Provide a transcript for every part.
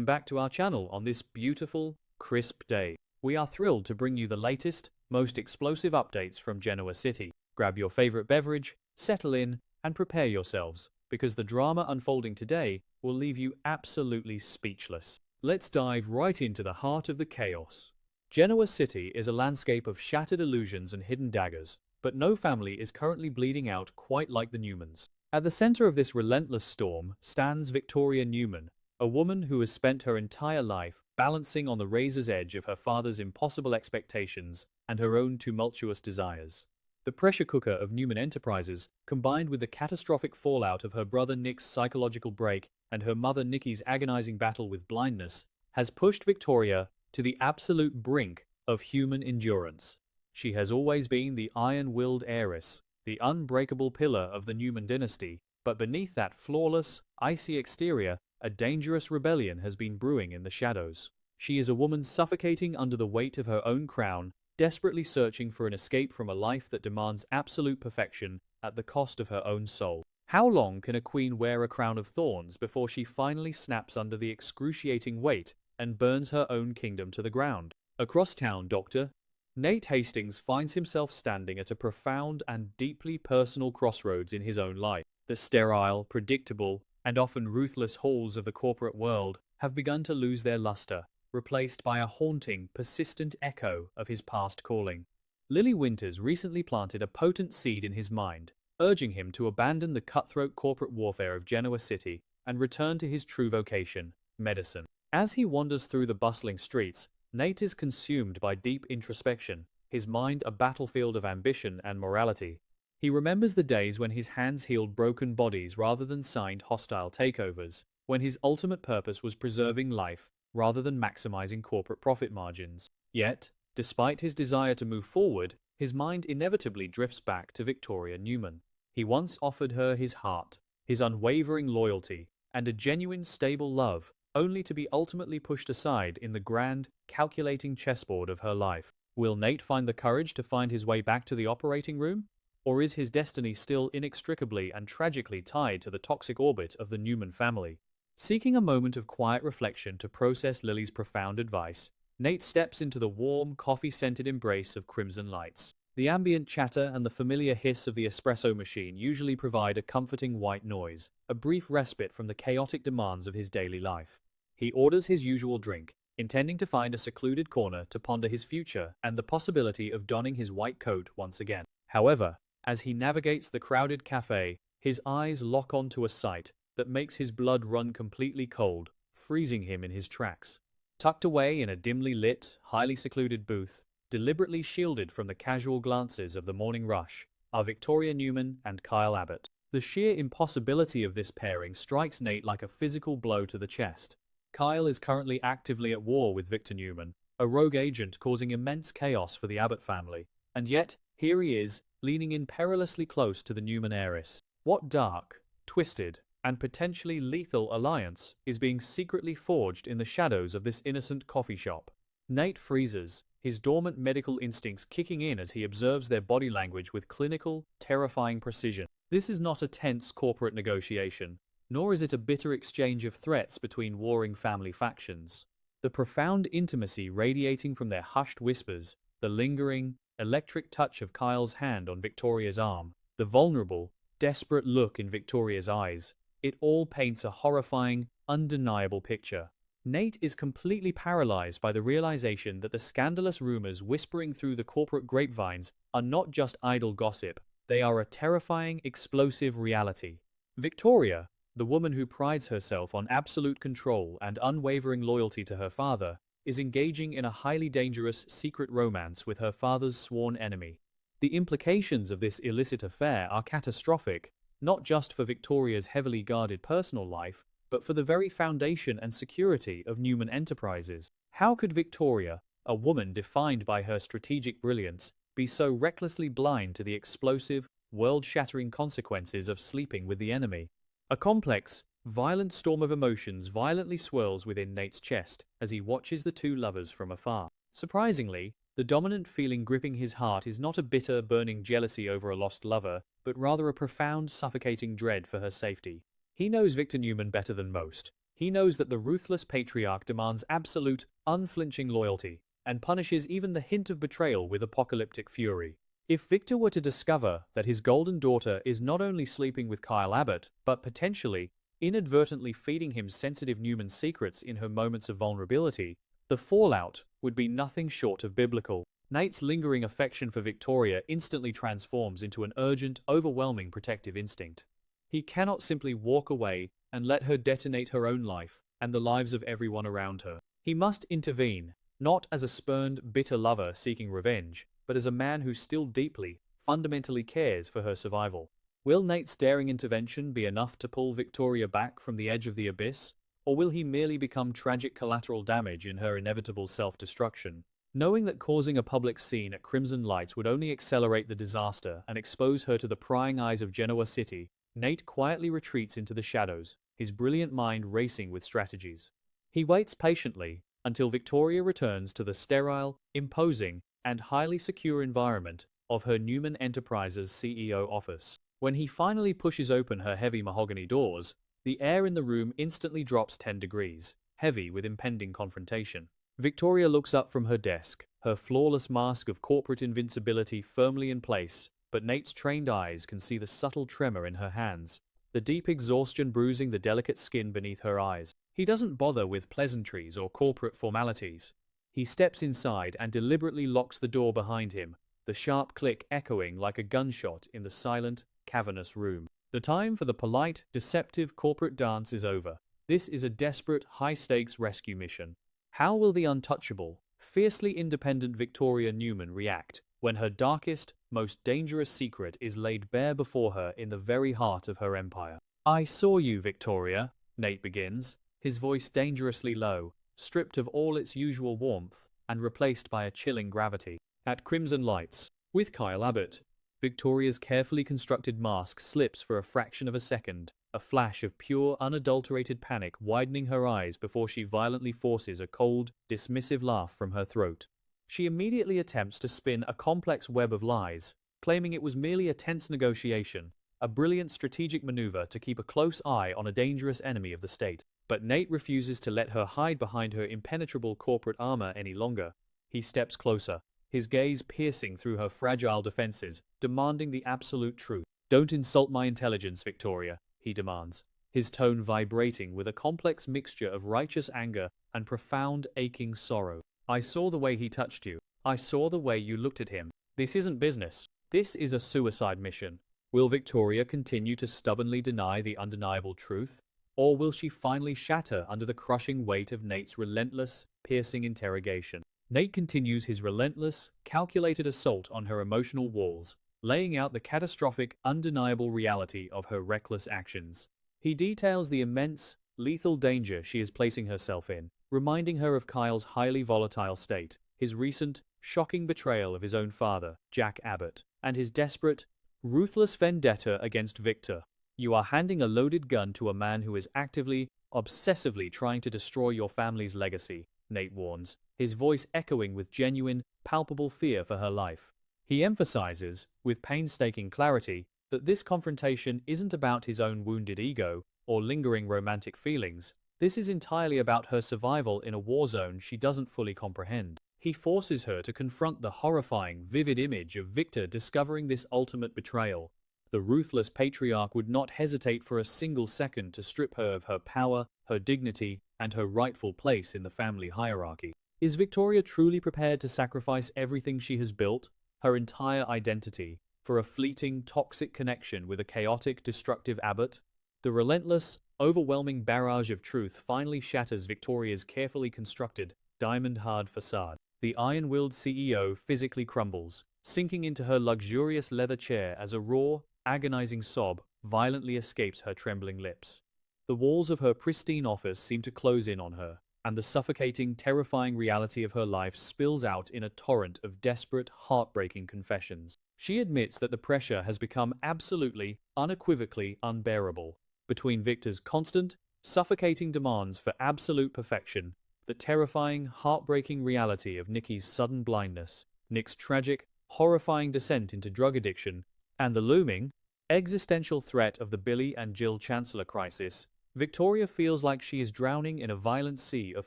welcome back to our channel on this beautiful, crisp day. We are thrilled to bring you the latest, most explosive updates from Genoa City. Grab your favorite beverage, settle in, and prepare yourselves, because the drama unfolding today will leave you absolutely speechless. Let's dive right into the heart of the chaos. Genoa City is a landscape of shattered illusions and hidden daggers, but no family is currently bleeding out quite like the Newmans. At the center of this relentless storm stands Victoria Newman, a woman who has spent her entire life balancing on the razor's edge of her father's impossible expectations and her own tumultuous desires. The pressure cooker of Newman Enterprises, combined with the catastrophic fallout of her brother Nick's psychological break and her mother Nikki's agonizing battle with blindness, has pushed Victoria to the absolute brink of human endurance. She has always been the iron-willed heiress, the unbreakable pillar of the Newman dynasty, but beneath that flawless, icy exterior, a dangerous rebellion has been brewing in the shadows. She is a woman suffocating under the weight of her own crown, desperately searching for an escape from a life that demands absolute perfection at the cost of her own soul. How long can a queen wear a crown of thorns before she finally snaps under the excruciating weight and burns her own kingdom to the ground? Across town, Dr. Nate Hastings finds himself standing at a profound and deeply personal crossroads in his own life. The sterile, predictable, and often ruthless halls of the corporate world have begun to lose their luster, replaced by a haunting, persistent echo of his past calling. Lily Winters recently planted a potent seed in his mind, urging him to abandon the cutthroat corporate warfare of Genoa City and return to his true vocation, medicine. As he wanders through the bustling streets, Nate is consumed by deep introspection, his mind a battlefield of ambition and morality. He remembers the days when his hands healed broken bodies rather than signed hostile takeovers, when his ultimate purpose was preserving life rather than maximizing corporate profit margins. Yet, despite his desire to move forward, his mind inevitably drifts back to Victoria Newman. He once offered her his heart, his unwavering loyalty, and a genuine stable love, only to be ultimately pushed aside in the grand, calculating chessboard of her life. Will Nate find the courage to find his way back to the operating room? Or is his destiny still inextricably and tragically tied to the toxic orbit of the Newman family? Seeking a moment of quiet reflection to process Lily's profound advice, Nate steps into the warm, coffee-scented embrace of crimson lights. The ambient chatter and the familiar hiss of the espresso machine usually provide a comforting white noise, a brief respite from the chaotic demands of his daily life. He orders his usual drink, intending to find a secluded corner to ponder his future and the possibility of donning his white coat once again. However, as he navigates the crowded cafe, his eyes lock onto a sight that makes his blood run completely cold, freezing him in his tracks. Tucked away in a dimly lit, highly secluded booth, deliberately shielded from the casual glances of the morning rush, are Victoria Newman and Kyle Abbott. The sheer impossibility of this pairing strikes Nate like a physical blow to the chest. Kyle is currently actively at war with Victor Newman, a rogue agent causing immense chaos for the Abbott family, and yet, here he is, leaning in perilously close to the Newman heiress. What dark, twisted, and potentially lethal alliance is being secretly forged in the shadows of this innocent coffee shop? Nate freezes, his dormant medical instincts kicking in as he observes their body language with clinical, terrifying precision. This is not a tense corporate negotiation, nor is it a bitter exchange of threats between warring family factions. The profound intimacy radiating from their hushed whispers, the lingering, electric touch of Kyle's hand on Victoria's arm, the vulnerable, desperate look in Victoria's eyes, it all paints a horrifying, undeniable picture. Nate is completely paralyzed by the realization that the scandalous rumors whispering through the corporate grapevines are not just idle gossip, they are a terrifying, explosive reality. Victoria, the woman who prides herself on absolute control and unwavering loyalty to her father, is engaging in a highly dangerous secret romance with her father's sworn enemy. The implications of this illicit affair are catastrophic, not just for Victoria's heavily guarded personal life, but for the very foundation and security of Newman Enterprises. How could Victoria, a woman defined by her strategic brilliance, be so recklessly blind to the explosive, world-shattering consequences of sleeping with the enemy? A complex, violent storm of emotions violently swirls within Nate's chest as he watches the two lovers from afar. Surprisingly, the dominant feeling gripping his heart is not a bitter, burning jealousy over a lost lover, but rather a profound, suffocating dread for her safety. He knows Victor Newman better than most. He knows that the ruthless patriarch demands absolute, unflinching loyalty, and punishes even the hint of betrayal with apocalyptic fury. If Victor were to discover that his golden daughter is not only sleeping with Kyle Abbott, but potentially, inadvertently feeding him sensitive Newman secrets in her moments of vulnerability, the fallout would be nothing short of biblical. Nate's lingering affection for Victoria instantly transforms into an urgent, overwhelming protective instinct. He cannot simply walk away and let her detonate her own life and the lives of everyone around her. He must intervene, not as a spurned, bitter lover seeking revenge, but as a man who still deeply, fundamentally cares for her survival. Will Nate's daring intervention be enough to pull Victoria back from the edge of the abyss, or will he merely become tragic collateral damage in her inevitable self-destruction? Knowing that causing a public scene at Crimson Lights would only accelerate the disaster and expose her to the prying eyes of Genoa City, Nate quietly retreats into the shadows, his brilliant mind racing with strategies. He waits patiently until Victoria returns to the sterile, imposing, and highly secure environment of her Newman Enterprises CEO office. When he finally pushes open her heavy mahogany doors, the air in the room instantly drops 10 degrees, heavy with impending confrontation. Victoria looks up from her desk, her flawless mask of corporate invincibility firmly in place, but Nate's trained eyes can see the subtle tremor in her hands, the deep exhaustion bruising the delicate skin beneath her eyes. He doesn't bother with pleasantries or corporate formalities. He steps inside and deliberately locks the door behind him, the sharp click echoing like a gunshot in the silent, cavernous room. The time for the polite, deceptive corporate dance is over. This is a desperate, high-stakes rescue mission. How will the untouchable, fiercely independent Victoria Newman react when her darkest, most dangerous secret is laid bare before her in the very heart of her empire? "I saw you, Victoria," Nate begins, his voice dangerously low, stripped of all its usual warmth and replaced by a chilling gravity. At Crimson Lights, with Kyle Abbott, Victoria's carefully constructed mask slips for a fraction of a second, a flash of pure, unadulterated panic widening her eyes before she violently forces a cold, dismissive laugh from her throat. She immediately attempts to spin a complex web of lies, claiming it was merely a tense negotiation, a brilliant strategic maneuver to keep a close eye on a dangerous enemy of the state. But Nate refuses to let her hide behind her impenetrable corporate armor any longer. He steps closer, his gaze piercing through her fragile defenses, demanding the absolute truth. "Don't insult my intelligence, Victoria," he demands, his tone vibrating with a complex mixture of righteous anger and profound, aching sorrow. "I saw the way he touched you. I saw the way you looked at him. This isn't business. This is a suicide mission." Will Victoria continue to stubbornly deny the undeniable truth? Or will she finally shatter under the crushing weight of Nate's relentless, piercing interrogation? Nate continues his relentless, calculated assault on her emotional walls, laying out the catastrophic, undeniable reality of her reckless actions. He details the immense, lethal danger she is placing herself in, reminding her of Kyle's highly volatile state, his recent, shocking betrayal of his own father, Jack Abbott, and his desperate, ruthless vendetta against Victor. "You are handing a loaded gun to a man who is actively, obsessively trying to destroy your family's legacy," Nate warns, his voice echoing with genuine, palpable fear for her life. He emphasizes, with painstaking clarity, that this confrontation isn't about his own wounded ego or lingering romantic feelings. This is entirely about her survival in a war zone she doesn't fully comprehend. He forces her to confront the horrifying, vivid image of Victor discovering this ultimate betrayal. The ruthless patriarch would not hesitate for a single second to strip her of her power, her dignity, and her rightful place in the family hierarchy. Is Victoria truly prepared to sacrifice everything she has built, her entire identity, for a fleeting, toxic connection with a chaotic, destructive Abbott? The relentless, overwhelming barrage of truth finally shatters Victoria's carefully constructed, diamond-hard facade. The iron-willed CEO physically crumbles, sinking into her luxurious leather chair as a raw, agonizing sob violently escapes her trembling lips. The walls of her pristine office seem to close in on her, and the suffocating, terrifying reality of her life spills out in a torrent of desperate, heartbreaking confessions. She admits that the pressure has become absolutely, unequivocally unbearable. Between Victor's constant, suffocating demands for absolute perfection, the terrifying, heartbreaking reality of Nikki's sudden blindness, Nick's tragic, horrifying descent into drug addiction, and the looming, existential threat of the Billy and Jill Chancellor crisis, Victoria feels like she is drowning in a violent sea of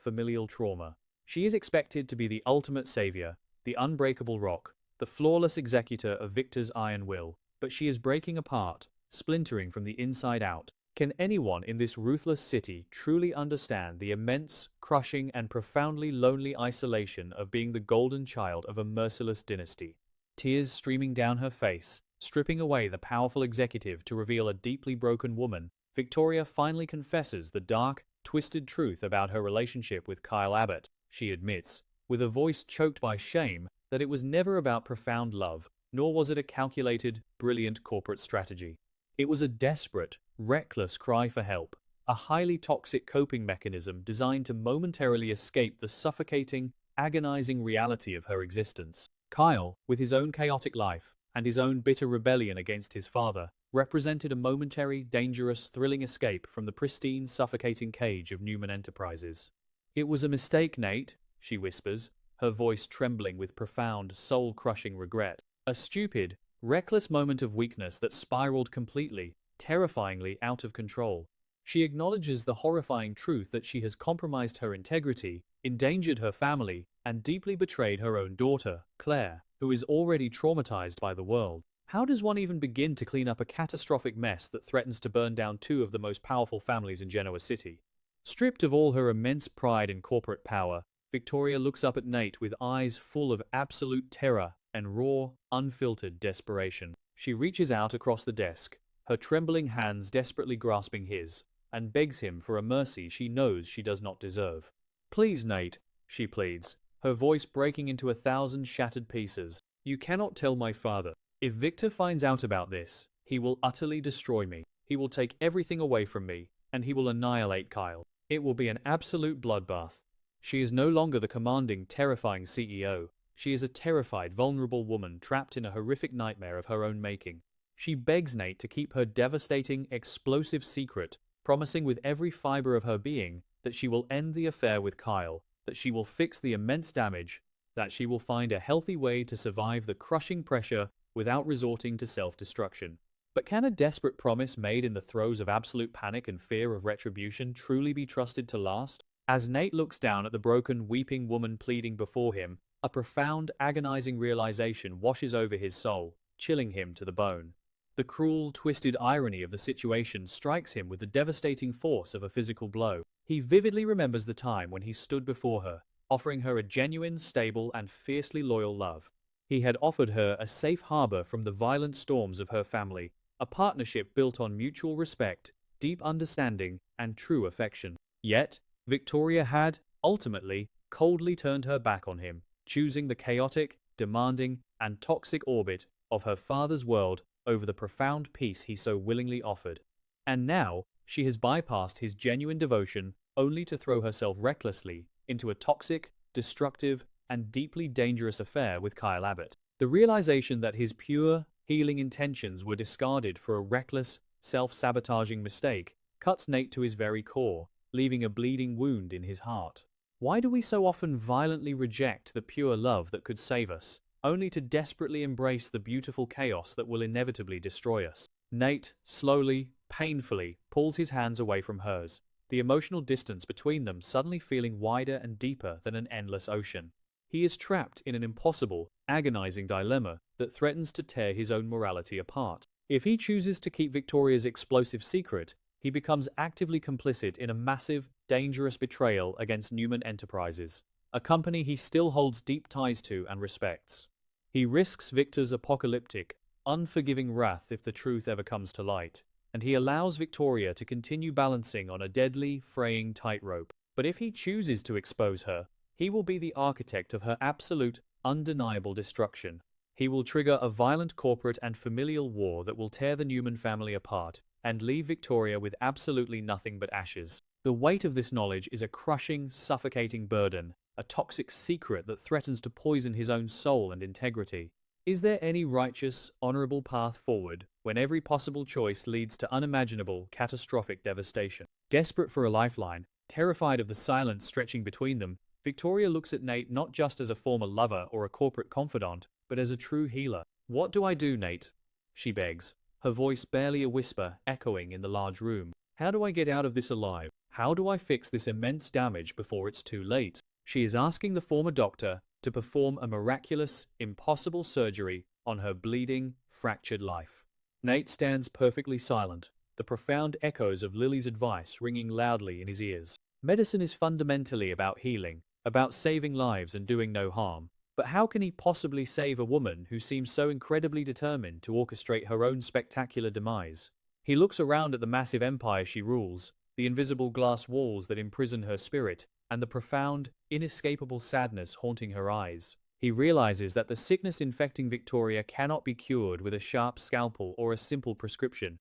familial trauma. She is expected to be the ultimate savior, the unbreakable rock, the flawless executor of Victor's iron will, but she is breaking apart, splintering from the inside out. Can anyone in this ruthless city truly understand the immense, crushing, and profoundly lonely isolation of being the golden child of a merciless dynasty? Tears streaming down her face, stripping away the powerful executive to reveal a deeply broken woman, Victoria finally confesses the dark, twisted truth about her relationship with Kyle Abbott. She admits, with a voice choked by shame, that it was never about profound love, nor was it a calculated, brilliant corporate strategy. It was a desperate, reckless cry for help, a highly toxic coping mechanism designed to momentarily escape the suffocating, agonizing reality of her existence. Kyle, with his own chaotic life, and his own bitter rebellion against his father, represented a momentary, dangerous, thrilling escape from the pristine, suffocating cage of Newman Enterprises. "It was a mistake, Nate," she whispers, her voice trembling with profound, soul-crushing regret. A stupid, reckless moment of weakness that spiraled completely, terrifyingly out of control. She acknowledges the horrifying truth that she has compromised her integrity, endangered her family, and deeply betrayed her own daughter, Claire, who is already traumatized by the world. How does one even begin to clean up a catastrophic mess that threatens to burn down two of the most powerful families in Genoa City? Stripped of all her immense pride and corporate power, Victoria looks up at Nate with eyes full of absolute terror and raw, unfiltered desperation. She reaches out across the desk, her trembling hands desperately grasping his, and begs him for a mercy she knows she does not deserve. "Please, Nate," she pleads, her voice breaking into 1,000 shattered pieces. "You cannot tell my father. If Victor finds out about this, he will utterly destroy me. He will take everything away from me, and he will annihilate Kyle. It will be an absolute bloodbath." She is no longer the commanding, terrifying CEO. She is a terrified, vulnerable woman trapped in a horrific nightmare of her own making. She begs Nate to keep her devastating, explosive secret, promising with every fiber of her being that she will end the affair with Kyle, that she will fix the immense damage, that she will find a healthy way to survive the crushing pressure without resorting to self-destruction. But can a desperate promise made in the throes of absolute panic and fear of retribution truly be trusted to last? As Nate looks down at the broken, weeping woman pleading before him, a profound, agonizing realization washes over his soul, chilling him to the bone. The cruel, twisted irony of the situation strikes him with the devastating force of a physical blow. He vividly remembers the time when he stood before her, offering her a genuine, stable, and fiercely loyal love. He had offered her a safe harbor from the violent storms of her family, a partnership built on mutual respect, deep understanding, and true affection. Yet, Victoria had, ultimately, coldly turned her back on him, choosing the chaotic, demanding, and toxic orbit of her father's world over the profound peace he so willingly offered. And now, she has bypassed his genuine devotion only to throw herself recklessly into a toxic, destructive, and deeply dangerous affair with Kyle Abbott. The realization that his pure, healing intentions were discarded for a reckless, self-sabotaging mistake cuts Nate to his very core, leaving a bleeding wound in his heart. Why do we so often violently reject the pure love that could save us, only to desperately embrace the beautiful chaos that will inevitably destroy us? Nate, slowly, painfully, pulls his hands away from hers, the emotional distance between them suddenly feeling wider and deeper than an endless ocean. He is trapped in an impossible, agonizing dilemma that threatens to tear his own morality apart. If he chooses to keep Victoria's explosive secret, he becomes actively complicit in a massive, dangerous betrayal against Newman Enterprises, a company he still holds deep ties to and respects. He risks Victor's apocalyptic, unforgiving wrath if the truth ever comes to light, and he allows Victoria to continue balancing on a deadly, fraying tightrope. But if he chooses to expose her, he will be the architect of her absolute, undeniable destruction. He will trigger a violent corporate and familial war that will tear the Newman family apart and leave Victoria with absolutely nothing but ashes. The weight of this knowledge is a crushing, suffocating burden, a toxic secret that threatens to poison his own soul and integrity. Is there any righteous, honorable path forward when every possible choice leads to unimaginable, catastrophic devastation? Desperate for a lifeline, terrified of the silence stretching between them, Victoria looks at Nate not just as a former lover or a corporate confidant, but as a true healer. "What do I do, Nate?" she begs, her voice barely a whisper echoing in the large room. How do I get out of this alive? How do I fix this immense damage before it's too late? She is asking the former doctor to perform a miraculous, impossible surgery on her bleeding, fractured life. Nate stands perfectly silent, the profound echoes of Lily's advice ringing loudly in his ears. Medicine is fundamentally about healing, about saving lives and doing no harm. But how can he possibly save a woman who seems so incredibly determined to orchestrate her own spectacular demise? He looks around at the massive empire she rules, the invisible glass walls that imprison her spirit, and the profound, inescapable sadness haunting her eyes. He realizes that the sickness infecting Victoria cannot be cured with a sharp scalpel or a simple prescription.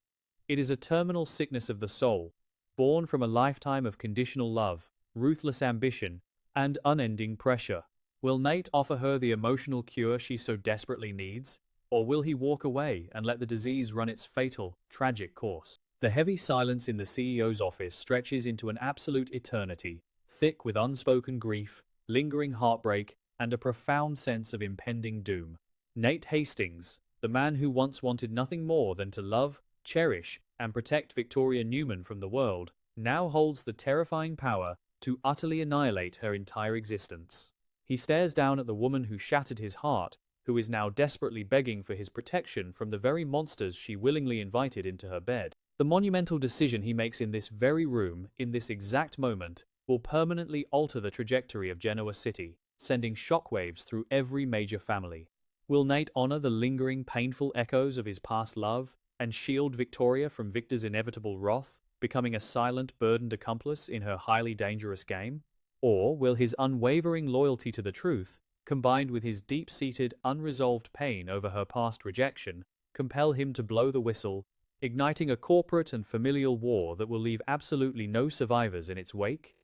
It is a terminal sickness of the soul, born from a lifetime of conditional love, ruthless ambition, and unending pressure. Will Nate offer her the emotional cure she so desperately needs? Or will he walk away and let the disease run its fatal, tragic course? The heavy silence in the CEO's office stretches into an absolute eternity, thick with unspoken grief, lingering heartbreak, and a profound sense of impending doom. Nate Hastings, the man who once wanted nothing more than to love, cherish, and protect Victoria Newman from the world, now holds the terrifying power to utterly annihilate her entire existence. He stares down at the woman who shattered his heart, who is now desperately begging for his protection from the very monsters she willingly invited into her bed. The monumental decision he makes in this very room, in this exact moment, will permanently alter the trajectory of Genoa City, sending shockwaves through every major family. Will Nate honor the lingering, painful echoes of his past love and shield Victoria from Victor's inevitable wrath, becoming a silent, burdened accomplice in her highly dangerous game? Or will his unwavering loyalty to the truth, combined with his deep-seated, unresolved pain over her past rejection, compel him to blow the whistle, igniting a corporate and familial war that will leave absolutely no survivors in its wake?